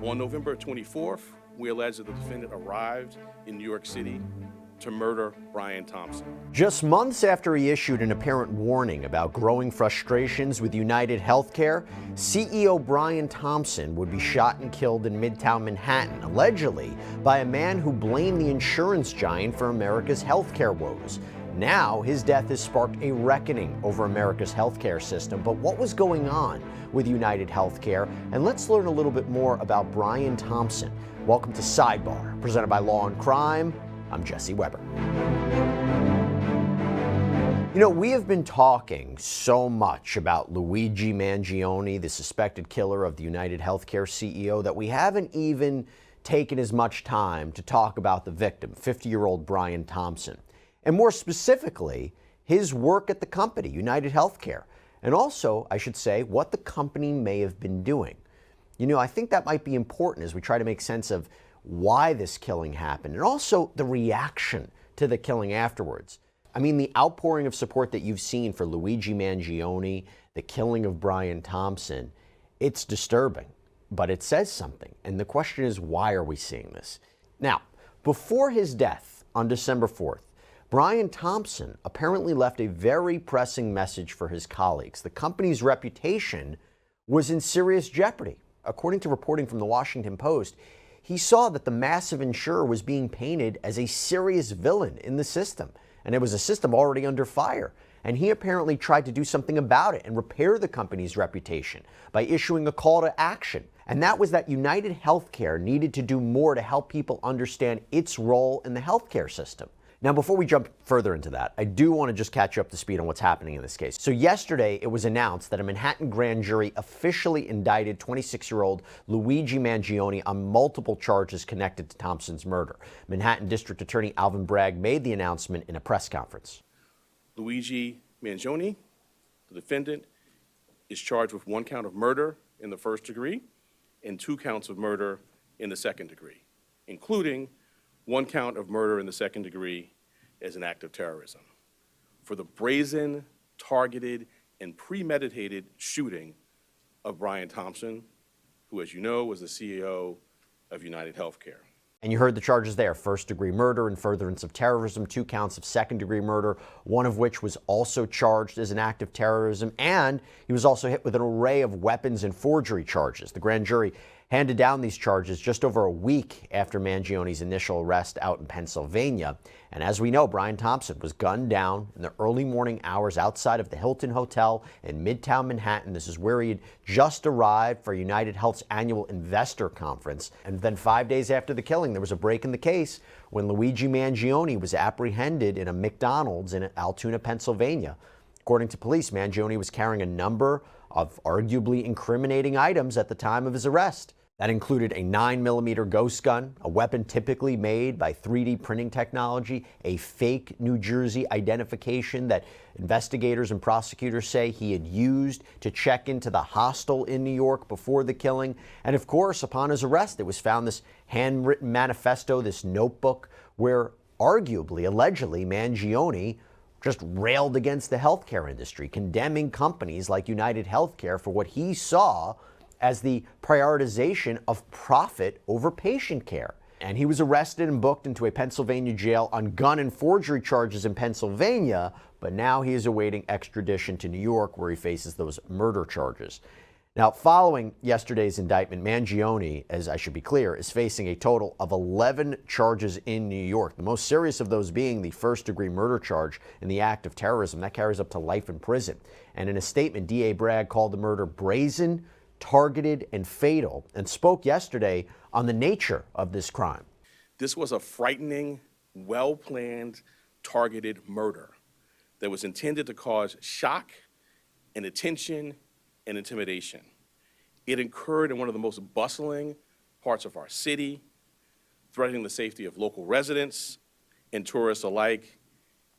On November 24th, we allege that the defendant arrived in New York City to murder Brian Thompson. Just months after he issued an apparent warning about growing frustrations with UnitedHealthcare, CEO Brian Thompson would be shot and killed in Midtown Manhattan, allegedly by a man who blamed the insurance giant for America's healthcare woes. Now, his death has sparked a reckoning over America's healthcare system. But what was going on with UnitedHealthcare? And let's learn a little bit more about Brian Thompson. Welcome to Sidebar, presented by Law&Crime. I'm Jesse Weber. You know, we have been talking so much about Luigi Mangione, the suspected killer of the UnitedHealthcare CEO, that we haven't even taken as much time to talk about the victim, 50-year-old Brian Thompson. And more specifically, his work at the company, UnitedHealthcare. And also, I should say, what the company may have been doing. You know, I think that might be important as we try to make sense of why this killing happened, and also the reaction to the killing afterwards. I mean, the outpouring of support that you've seen for Luigi Mangione, the killing of Brian Thompson, it's disturbing, but it says something. And the question is, why are we seeing this? Now, before his death on December 4th, Brian Thompson apparently left a very pressing message for his colleagues. The company's reputation was in serious jeopardy. According to reporting from the Washington Post, he saw that the massive insurer was being painted as a serious villain in the system, and it was a system already under fire. And he apparently tried to do something about it and repair the company's reputation by issuing a call to action. And that was that UnitedHealthcare needed to do more to help people understand its role in the healthcare system. Now, before we jump further into that, I do want to just catch you up to speed on what's happening in this case. So yesterday, it was announced that a Manhattan grand jury officially indicted 26-year-old Luigi Mangione on multiple charges connected to Thompson's murder. Manhattan District Attorney Alvin Bragg made the announcement in a press conference. Luigi Mangione, the defendant, is charged with 1 count of murder in the first degree and 2 counts of murder in the second degree, including 1 count of murder in the second degree as an act of terrorism for the brazen, targeted, and premeditated shooting of Brian Thompson, who, as you know, was the CEO of UnitedHealthcare. And you heard the charges there: first-degree murder and furtherance of terrorism, 2 counts of second-degree murder, one of which was also charged as an act of terrorism, and he was also hit with an array of weapons and forgery charges. The grand jury handed down these charges just over a week after Mangione's initial arrest out in Pennsylvania. And as we know, Brian Thompson was gunned down in the early morning hours outside of the Hilton Hotel in Midtown Manhattan. This is where he had just arrived for UnitedHealth's annual investor conference. And then 5 days after the killing, there was a break in the case when Luigi Mangione was apprehended in a McDonald's in Altoona, Pennsylvania. According to police, Mangione was carrying a number of arguably incriminating items at the time of his arrest. That included a 9mm ghost gun, a weapon typically made by 3D printing technology, a fake New Jersey identification that investigators and prosecutors say he had used to check into the hostel in New York before the killing. And of course, upon his arrest, it was found this handwritten manifesto, this notebook, where arguably, allegedly, Mangione just railed against the healthcare industry, condemning companies like UnitedHealthcare for what he saw as the prioritization of profit over patient care. And he was arrested and booked into a Pennsylvania jail on gun and forgery charges in Pennsylvania, but now he is awaiting extradition to New York, where he faces those murder charges. Now, following yesterday's indictment, Mangione, as I should be clear, is facing a total of 11 charges in New York, the most serious of those being the first-degree murder charge in the act of terrorism. That carries up to life in prison. And in a statement, D.A. Bragg called the murder brazen, targeted, and fatal, and spoke yesterday on the nature of this crime. This was a frightening, well-planned, targeted murder that was intended to cause shock and attention and intimidation. It occurred in one of the most bustling parts of our city, threatening the safety of local residents and tourists alike,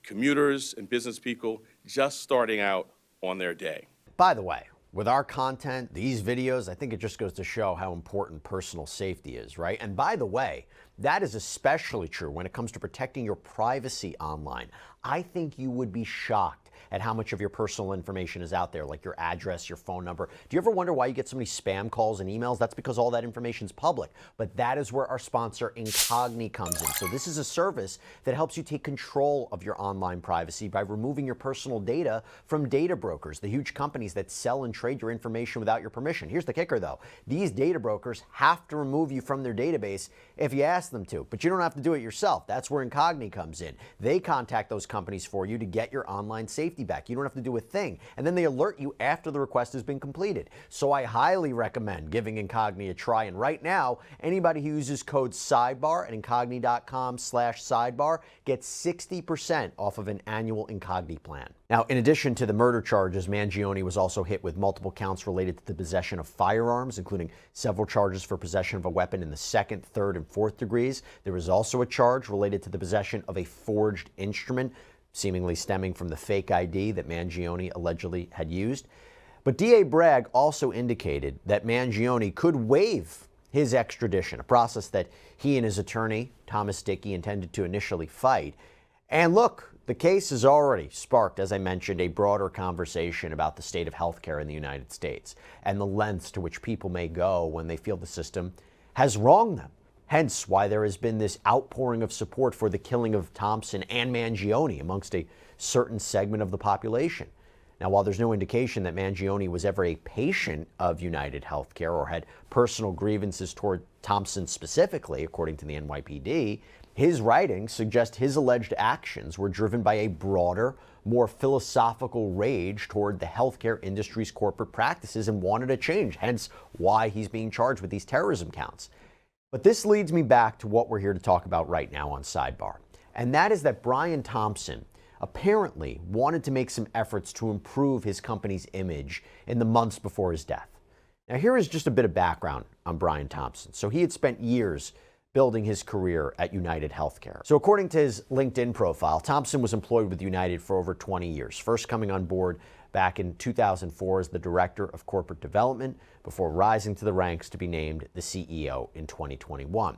commuters and business people just starting out on their day. By the way, with our content, these videos, I think it just goes to show how important personal safety is, right? And by the way, that is especially true when it comes to protecting your privacy online. I think you would be shocked at how much of your personal information is out there, like your address, your phone number. Do you ever wonder why you get so many spam calls and emails? That's because all that information is public. But that is where our sponsor Incogni comes in. So this is a service that helps you take control of your online privacy by removing your personal data from data brokers, the huge companies that sell and trade your information without your permission. Here's the kicker, though. These data brokers have to remove you from their database if you ask them to, but you don't have to do it yourself. That's where Incogni comes in. They contact those companies for you to get your online safety back. You don't have to do a thing, and then they alert you after the request has been completed. So I highly recommend giving Incogni a try, and right now, anybody who uses code SIDEBAR at incogni.com/sidebar gets 60% off of an annual Incogni plan. Now, in addition to the murder charges, Mangione was also hit with multiple counts related to the possession of firearms, including several charges for possession of a weapon in the second, third, and fourth degrees. There was also a charge related to the possession of a forged instrument, seemingly stemming from the fake ID that Mangione allegedly had used. But DA Bragg also indicated that Mangione could waive his extradition, a process that he and his attorney, Thomas Dickey, intended to initially fight. And look, the case has already sparked, as I mentioned, a broader conversation about the state of healthcare in the United States and the lengths to which people may go when they feel the system has wronged them. Hence why there has been this outpouring of support for the killing of Thompson and Mangione amongst a certain segment of the population. Now, while there's no indication that Mangione was ever a patient of UnitedHealthcare or had personal grievances toward Thompson specifically, according to the NYPD, his writings suggest his alleged actions were driven by a broader, more philosophical rage toward the healthcare industry's corporate practices and wanted a change, hence why he's being charged with these terrorism counts. But this leads me back to what we're here to talk about right now on Sidebar, and that is that Brian Thompson apparently wanted to make some efforts to improve his company's image in the months before his death. Now, here is just a bit of background on Brian Thompson. So he had spent years building his career at UnitedHealthcare. So according to his LinkedIn profile, Thompson was employed with United for over 20 years, first coming on board back in 2004 as the Director of Corporate Development before rising to the ranks to be named the CEO in 2021.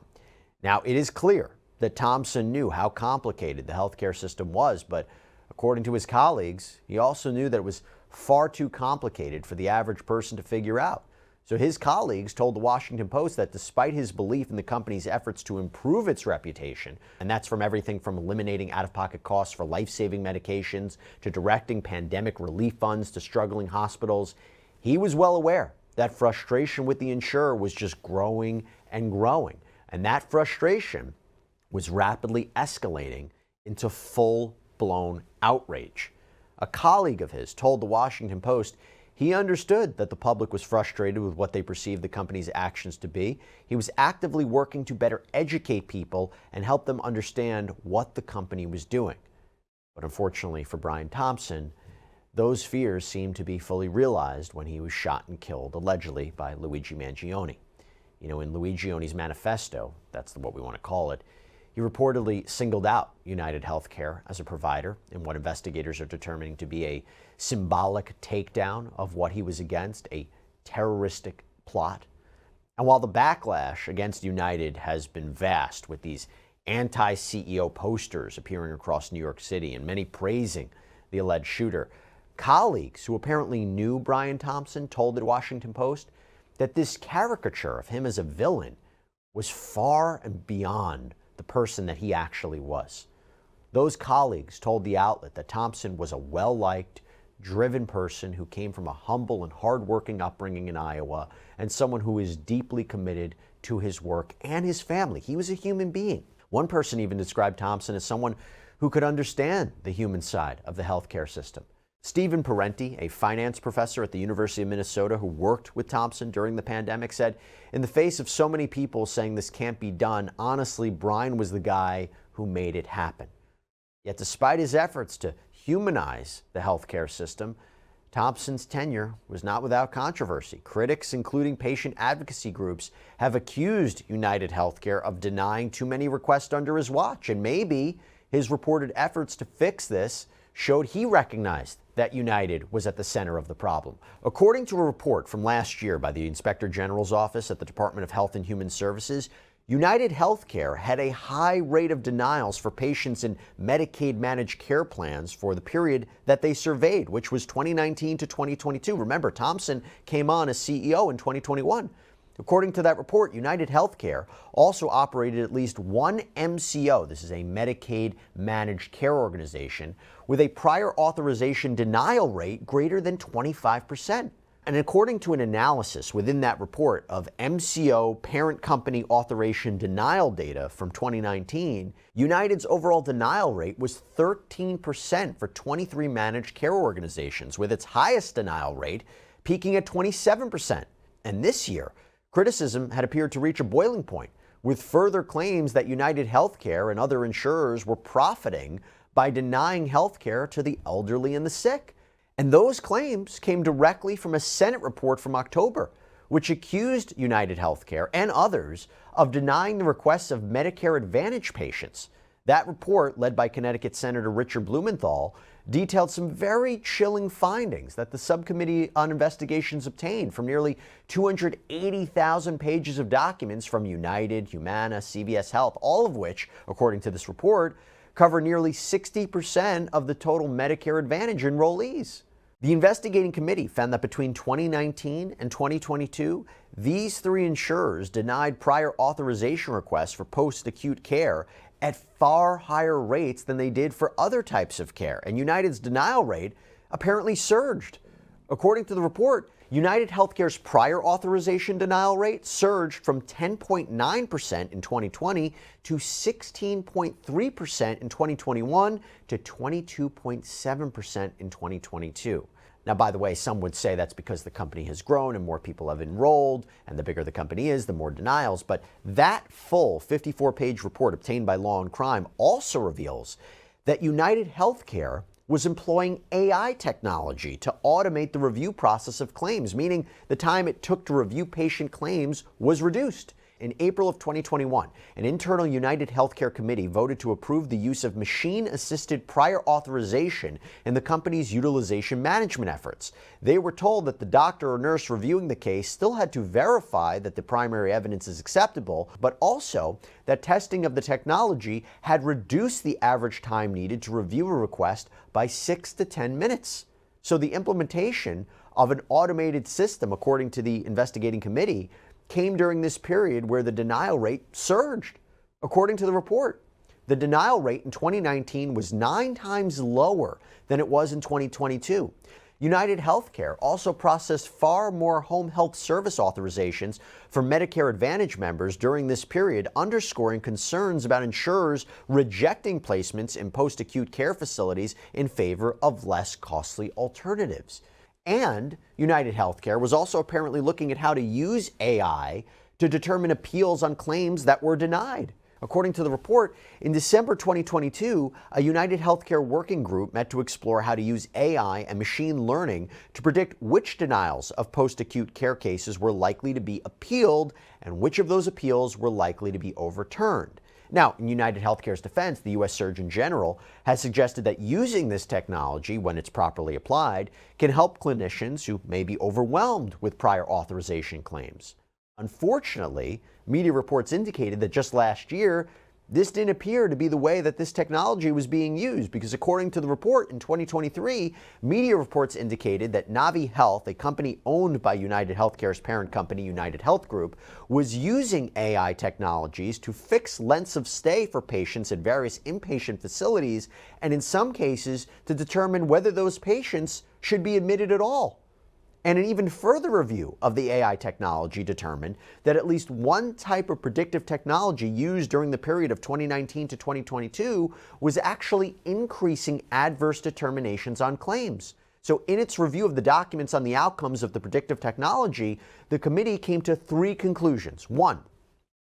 Now, it is clear that Thompson knew how complicated the healthcare system was, but according to his colleagues, he also knew that it was far too complicated for the average person to figure out. So his colleagues told the Washington Post that despite his belief in the company's efforts to improve its reputation, and that's from everything from eliminating out-of-pocket costs for life-saving medications to directing pandemic relief funds to struggling hospitals, he was well aware that frustration with the insurer was just growing and growing. And that frustration was rapidly escalating into full-blown outrage. A colleague of his told the Washington Post he understood that the public was frustrated with what they perceived the company's actions to be. He was actively working to better educate people and help them understand what the company was doing. But unfortunately for Brian Thompson, those fears seemed to be fully realized when he was shot and killed, allegedly, by Luigi Mangione. You know, in Luigione's manifesto, that's what we want to call it, he reportedly singled out UnitedHealthcare as a provider in what investigators are determining to be a symbolic takedown of what he was against, a terroristic plot. And while the backlash against United has been vast, with these anti-CEO posters appearing across New York City and many praising the alleged shooter, colleagues who apparently knew Brian Thompson told the Washington Post that this caricature of him as a villain was far and beyond the person that he actually was. Those colleagues told the outlet that Thompson was a well-liked, driven person who came from a humble and hard-working upbringing in Iowa and someone who is deeply committed to his work and his family. He was a human being. One person even described Thompson as someone who could understand the human side of the healthcare system. Stephen Parenti, a finance professor at the University of Minnesota who worked with Thompson during the pandemic, said, in the face of so many people saying this can't be done, honestly, Brian was the guy who made it happen. Yet despite his efforts to humanize the healthcare system, Thompson's tenure was not without controversy. Critics, including patient advocacy groups, have accused UnitedHealthcare of denying too many requests under his watch, and maybe his reported efforts to fix this showed he recognized that United was at the center of the problem. According to a report from last year by the Inspector General's office at the Department of Health and Human Services, UnitedHealthcare had a high rate of denials for patients in Medicaid managed care plans for the period that they surveyed, which was 2019 to 2022. Remember, Thompson came on as CEO in 2021. According to that report, UnitedHealthcare also operated at least one MCO, this is a Medicaid managed care organization, with a prior authorization denial rate greater than 25%. And according to an analysis within that report of MCO parent company authorization denial data from 2019, United's overall denial rate was 13% for 23 managed care organizations, with its highest denial rate peaking at 27%. And this year, criticism had appeared to reach a boiling point, with further claims that UnitedHealthcare and other insurers were profiting by denying health care to the elderly and the sick. And those claims came directly from a Senate report from October, which accused UnitedHealthcare and others of denying the requests of Medicare Advantage patients. That report, led by Connecticut Senator Richard Blumenthal, detailed some very chilling findings that the Subcommittee on Investigations obtained from nearly 280,000 pages of documents from United, Humana, CVS Health, all of which, according to this report, cover nearly 60% of the total Medicare Advantage enrollees. The investigating committee found that between 2019 and 2022, these three insurers denied prior authorization requests for post-acute care at far higher rates than they did for other types of care, and United's denial rate apparently surged. According to the report, UnitedHealthcare's prior authorization denial rate surged from 10.9% in 2020 to 16.3% in 2021 to 22.7% in 2022. Now, by the way, some would say that's because the company has grown and more people have enrolled, and the bigger the company is, the more denials. But that full 54-page report obtained by Law&Crime also reveals that UnitedHealthcare was employing AI technology to automate the review process of claims, meaning the time it took to review patient claims was reduced. In April of 2021, an internal UnitedHealthcare committee voted to approve the use of machine-assisted prior authorization in the company's utilization management efforts. They were told that the doctor or nurse reviewing the case still had to verify that the primary evidence is acceptable, but also that testing of the technology had reduced the average time needed to review a request by 6 to 10 minutes. So the implementation of an automated system, according to the investigating committee, came during this period where the denial rate surged. According to the report, the denial rate in 2019 was 9 times lower than it was in 2022. UnitedHealthcare also processed far more home health service authorizations for Medicare Advantage members during this period, underscoring concerns about insurers rejecting placements in post-acute care facilities in favor of less costly alternatives. And UnitedHealthcare was also apparently looking at how to use AI to determine appeals on claims that were denied. According to the report, in December 2022, a UnitedHealthcare working group met to explore how to use AI and machine learning to predict which denials of post-acute care cases were likely to be appealed and which of those appeals were likely to be overturned. Now, in UnitedHealthcare's defense, the U.S. Surgeon General has suggested that using this technology, when it's properly applied, can help clinicians who may be overwhelmed with prior authorization claims. Unfortunately, media reports indicated that just last year, this didn't appear to be the way that this technology was being used, because according to the report in 2023, media reports indicated that Navi Health, a company owned by UnitedHealthcare's parent company, United Health Group, was using AI technologies to fix lengths of stay for patients at various inpatient facilities, and in some cases to determine whether those patients should be admitted at all. And an even further review of the AI technology determined that at least one type of predictive technology used during the period of 2019 to 2022 was actually increasing adverse determinations on claims. So in its review of the documents on the outcomes of the predictive technology, the committee came to 3 conclusions. 1,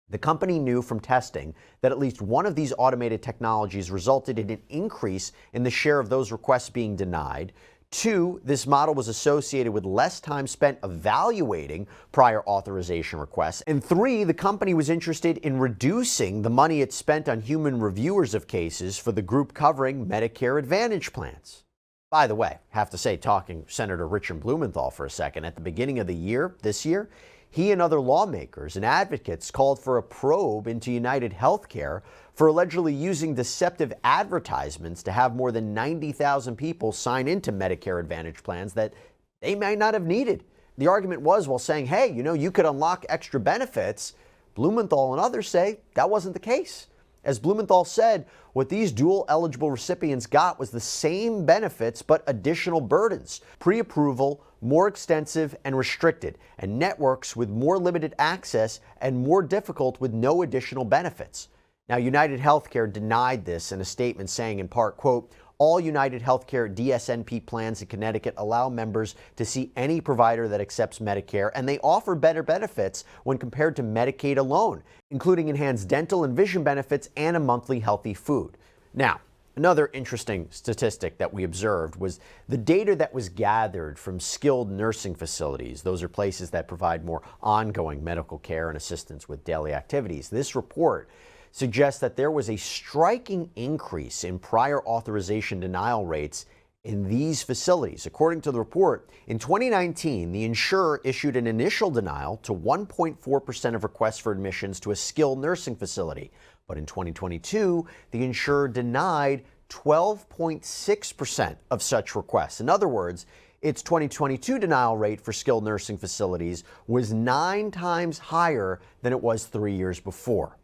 the company knew from testing that at least one of these automated technologies resulted in an increase in the share of those requests being denied. 2, this model was associated with less time spent evaluating prior authorization requests. And 3, the company was interested in reducing the money it spent on human reviewers of cases for the group covering Medicare Advantage plans. By the way, I have to say, talking Senator Richard Blumenthal for a second, at the beginning of the year, this year, He and other lawmakers and advocates called for a probe into UnitedHealthcare for allegedly using deceptive advertisements to have more than 90,000 people sign into Medicare Advantage plans that they might not have needed. The argument was, while saying, hey, you could unlock extra benefits, Blumenthal and others say that wasn't the case. As Blumenthal said, what these dual-eligible recipients got was the same benefits but additional burdens, pre-approval, more extensive and restricted, and networks with more limited access and more difficult with no additional benefits. Now, UnitedHealthcare denied this in a statement saying in part, quote, all UnitedHealthcare DSNP plans in Connecticut allow members to see any provider that accepts Medicare, and they offer better benefits when compared to Medicaid alone, including enhanced dental and vision benefits and a monthly healthy food. Now, another interesting statistic that we observed was the data that was gathered from skilled nursing facilities. Those are places that provide more ongoing medical care and assistance with daily activities. This report suggests that there was a striking increase in prior authorization denial rates in these facilities. According to the report, in 2019, the insurer issued an initial denial to 1.4% of requests for admissions to a skilled nursing facility. But in 2022, the insurer denied 12.6% of such requests. In other words, its 2022 denial rate for skilled nursing facilities was 9 times higher than it was 3 years before.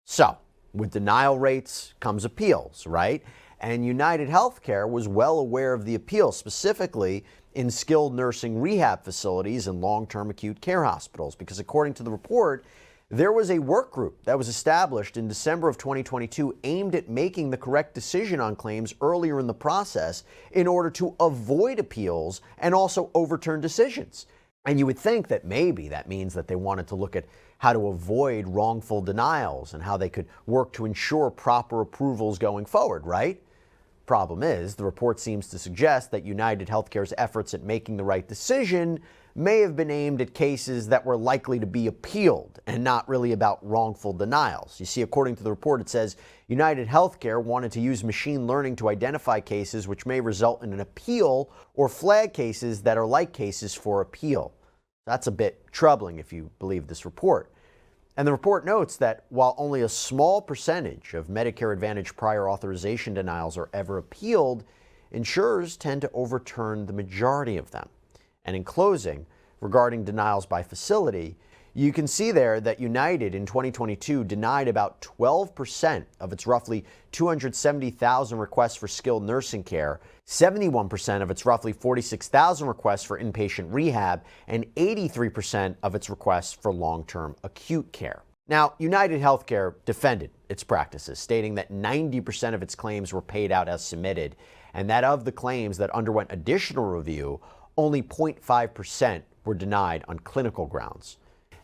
So, with denial rates comes appeals, right? And UnitedHealthcare was well aware of the appeals, specifically in skilled nursing rehab facilities and long-term acute care hospitals, because according to the report, there was a work group that was established in December of 2022 aimed at making the correct decision on claims earlier in the process in order to avoid appeals and also overturn decisions. And you would think that maybe that means that they wanted to look at how to avoid wrongful denials and how they could work to ensure proper approvals going forward, right? Problem is, the report seems to suggest that UnitedHealthcare's efforts at making the right decision may have been aimed at cases that were likely to be appealed and not really about wrongful denials. You see, according to the report, it says UnitedHealthcare wanted to use machine learning to identify cases which may result in an appeal or flag cases that are like cases for appeal. That's a bit troubling if you believe this report. And the report notes that while only a small percentage of Medicare Advantage prior authorization denials are ever appealed, insurers tend to overturn the majority of them. And in closing, regarding denials by facility, you can see there that United in 2022 denied about 12% of its roughly 270,000 requests for skilled nursing care, 71% of its roughly 46,000 requests for inpatient rehab, and 83% of its requests for long-term acute care. Now, UnitedHealthcare defended its practices, stating that 90% of its claims were paid out as submitted, and that of the claims that underwent additional review, only 0.5% were denied on clinical grounds.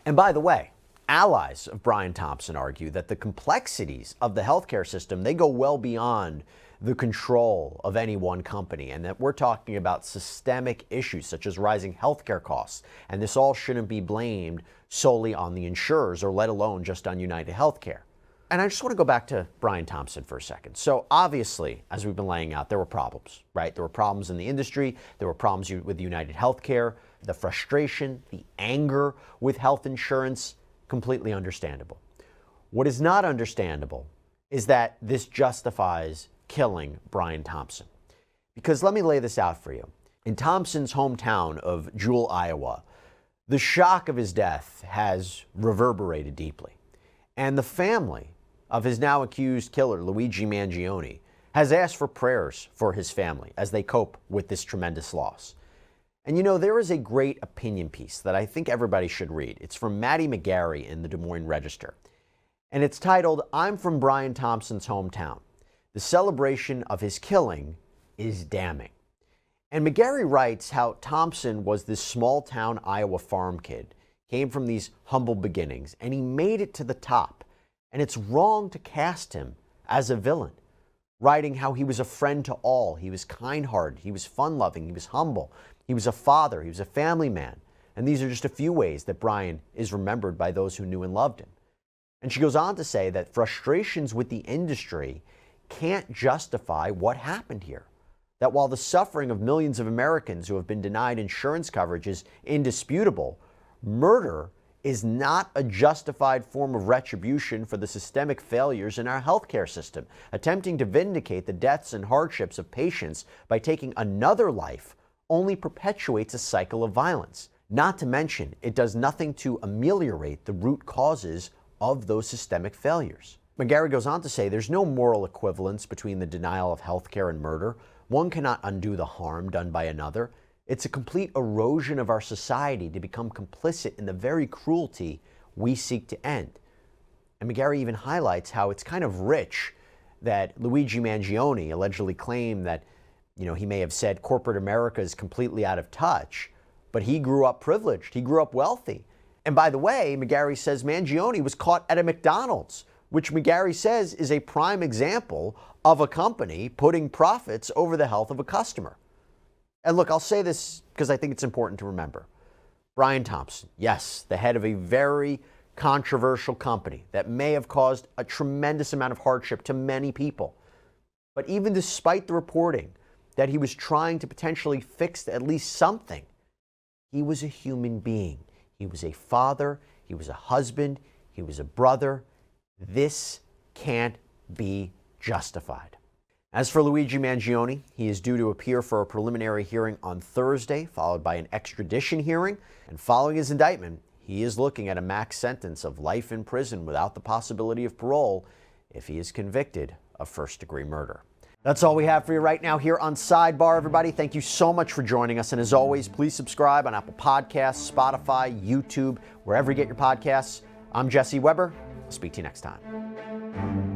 And by the way, allies of Brian Thompson argue that the complexities of the healthcare system, they go well beyond the control of any one company, and that we're talking about systemic issues such as rising healthcare costs, and this all shouldn't be blamed solely on the insurers or let alone just on UnitedHealthcare. And I just want to go back to Brian Thompson for a second. So obviously, as we've been laying out, there were problems, right? There were problems in the industry. There were problems with UnitedHealthcare, the frustration, the anger with health insurance, completely understandable. What is not understandable is that this justifies killing Brian Thompson. Because let me lay this out for you. In Thompson's hometown of Jewell, Iowa, the shock of his death has reverberated deeply. And the family of his now accused killer, Luigi Mangione, has asked for prayers for his family as they cope with this tremendous loss. And you know, there is a great opinion piece that I think everybody should read. It's from Maddie McGarry in the Des Moines Register. And it's titled, "I'm from Brian Thompson's hometown. The celebration of his killing is damning." And McGarry writes how Thompson was this small town Iowa farm kid, came from these humble beginnings, and he made it to the top. And it's wrong to cast him as a villain. Writing how he was a friend to all, he was kind-hearted, he was fun-loving, he was humble, he was a father, he was a family man. And these are just a few ways that Brian is remembered by those who knew and loved him. And she goes on to say that frustrations with the industry can't justify what happened here. That while the suffering of millions of Americans who have been denied insurance coverage is indisputable, murder is not a justified form of retribution for the systemic failures in our healthcare system. Attempting to vindicate the deaths and hardships of patients by taking another life only perpetuates a cycle of violence. Not to mention, it does nothing to ameliorate the root causes of those systemic failures. McGarry goes on to say there's no moral equivalence between the denial of healthcare and murder. One cannot undo the harm done by another. It's a complete erosion of our society to become complicit in the very cruelty we seek to end. And McGarry even highlights how it's kind of rich that Luigi Mangione allegedly claimed that, he may have said corporate America is completely out of touch, but he grew up privileged, he grew up wealthy. And by the way, McGarry says Mangione was caught at a McDonald's, which McGarry says is a prime example of a company putting profits over the health of a customer. And look, I'll say this because I think it's important to remember. Brian Thompson, yes, the head of a very controversial company that may have caused a tremendous amount of hardship to many people. But even despite the reporting that he was trying to potentially fix at least something, he was a human being. He was a father, he was a husband, he was a brother. This can't be justified. As for Luigi Mangione, he is due to appear for a preliminary hearing on Thursday, followed by an extradition hearing. And following his indictment, he is looking at a max sentence of life in prison without the possibility of parole if he is convicted of first-degree murder. That's all we have for you right now here on Sidebar, everybody. Thank you so much for joining us. And as always, please subscribe on Apple Podcasts, Spotify, YouTube, wherever you get your podcasts. I'm Jesse Weber. I'll speak to you next time.